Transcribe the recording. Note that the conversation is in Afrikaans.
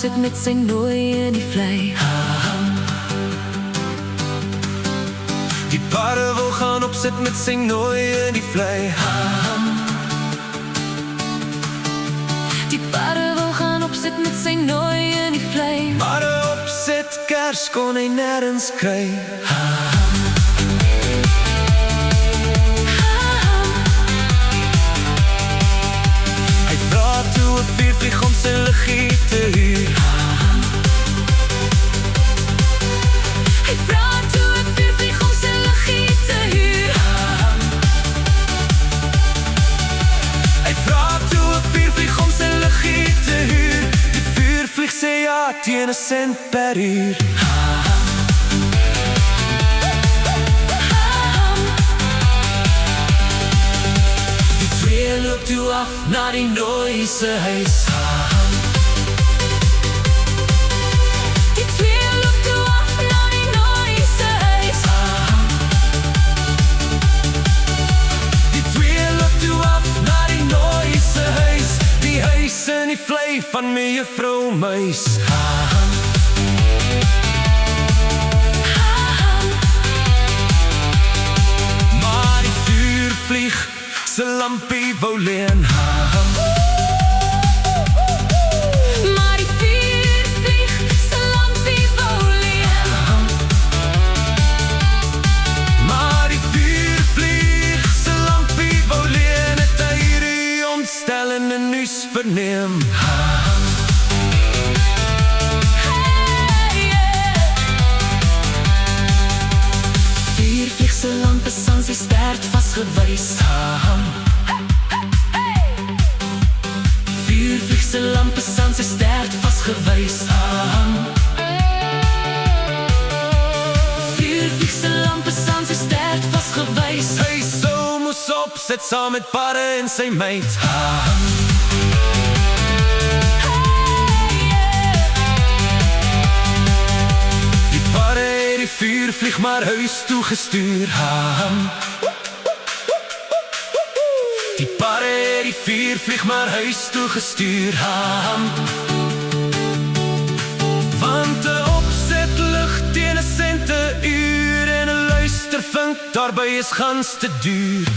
Sit met sy nooi in die vlei. Die paarde wil gaan opsit met sy nooi in die vlei. Die paarde wil gaan opsit met sy nooi in die vlei. Maar 'n opsit kers kon hy nêrens kry. Hy vra toe 'n vuurvlieg om sy liggie te huur. Hy vra toe 'n vuurvlieg om sy liggie te huur. Hy vra toe 'n vuurvlieg om sy liggie te huur. Die vuurvlieg sê ja teen 'n sent per uur. Die twee loop toe af na die nooi se huis. Die twee loop toe af na die nooi se huis. Die twee loop toe af na die nooi se huis. Die huis in die vlei van mevrou Muis. Maar die vuurvlieg se lampie wou leen. Maar die vuurvlieg se lampie wou leen. Maar die vuurvlieg se lampie wou leen. Het hy hierdie ontstellende nuus verneem. Vuurvlieg se lamp is aan sy stert vasgewys. Vuurvlieg se lamp is aan sy stert vasgewys. Vuurvlieg se lamp is aan sy stert vasgewys. Hy sou moes opsit saam met paarde en sy meid. Die paarde het die vuurvlieg maar huis toe gestuur. Die paarde het die vuurvlieg maar huis toe gestuur. Want 'n opset lig teen 'n sent 'n uur en 'n luistervink daarby is gans te duur.